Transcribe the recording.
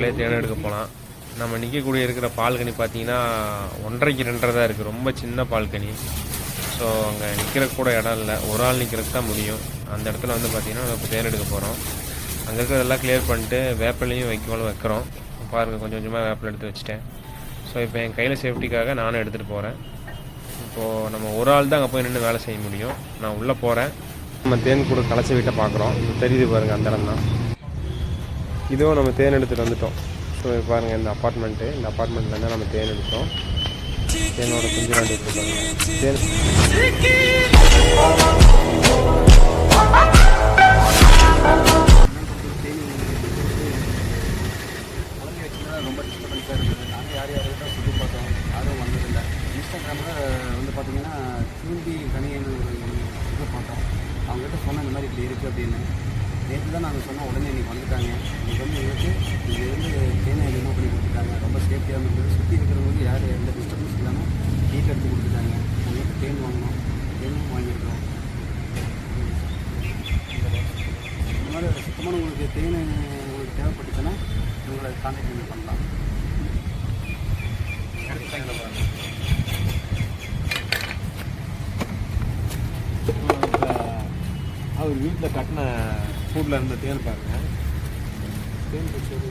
தோட்டத்துக்குள்ளே தேன் எடுக்க போகலாம். நம்ம நிற்கக்கூடிய இருக்கிற பால்கனி பார்த்தீங்கன்னா 1.5க்கு 2.5 தான் இருக்குது. ரொம்ப சின்ன பால்கனி. ஸோ அங்கே நிற்கிறக்கு கூட இடம் இல்லை, ஒரு ஆள் நிற்கிறதுக்கு தான் முடியும். அந்த இடத்துல வந்து பார்த்திங்கன்னா நம்ம இப்போ தேன் எடுக்க போகிறோம். அங்கே இருக்கிறதெல்லாம் கிளியர் பண்ணிட்டு வேப்பிலையும் வைக்கிறோம். பாருங்கள், கொஞ்சம் கொஞ்சமாக வேப்பில் எடுத்து வச்சுட்டேன். ஸோ இப்போ என் கையில் சேஃப்டிக்காக நானும் எடுத்துகிட்டு போகிறேன். இப்போது நம்ம ஒரு ஆள் தான் அங்கே போய் நின்று வேலை செய்ய முடியும். நான் உள்ளே போகிறேன். நம்ம தேன் கூட களைச்சி வீட்டை பார்க்குறோம். தெரியுது பாருங்கள், அந்த இடம் தான். இதுவும் நம்ம தேன் எடுத்துகிட்டு வந்துட்டோம். ஸோ பாருங்கள், இந்த அப்பார்ட்மெண்ட்லேருந்து நம்ம தேன் எடுத்தோம். தேனோட குஞ்சு ரெண்டு எடுத்துருக்காங்க. தேன் ரொம்ப டிஸ்டர்பன்ஸாக இருக்குது. நாங்கள் யார் தான் சுற்றி பார்த்தோம், யாரும் வந்ததில்லை. இன்ஸ்டாகிராமில் வந்து பார்த்திங்கன்னா தூண்டி கனின்னு ஒரு இதை பார்த்தோம். அவங்ககிட்ட சொன்னால் இந்த மாதிரி இப்படி இருக்குது அப்படின்னு. நேற்று தான் நாங்கள் சொன்னோம், உடனே இன்றைக்கி வந்துட்டாங்க. இன்றைக்கி வந்து எங்களுக்கு இங்கேருந்து தேனை ரிமூவ் பண்ணி கொடுத்துட்டாங்க. ரொம்ப சேஃப்டியாக இருந்தது. சுற்றி இருக்கிறவங்களுக்கு யார் எந்த டிஸ்டர்பன்ஸ் இல்லாமல் நீட் எடுத்து கொடுத்துட்டாங்க. நாங்கள் தேன் வாங்கினோம், தேனும் வாங்கியிருக்கோம். இந்த மாதிரி சுத்தமான உங்களுக்கு தேன் உங்களுக்கு தேவைப்பட்டுச்சுன்னா உங்களை கான்டாக்ட் பண்ணலாம். அவர் வீட்டில் கட்டின ஃபுட்டில் இருந்த தேன் பாருங்கள். தேன் பிடிச்சது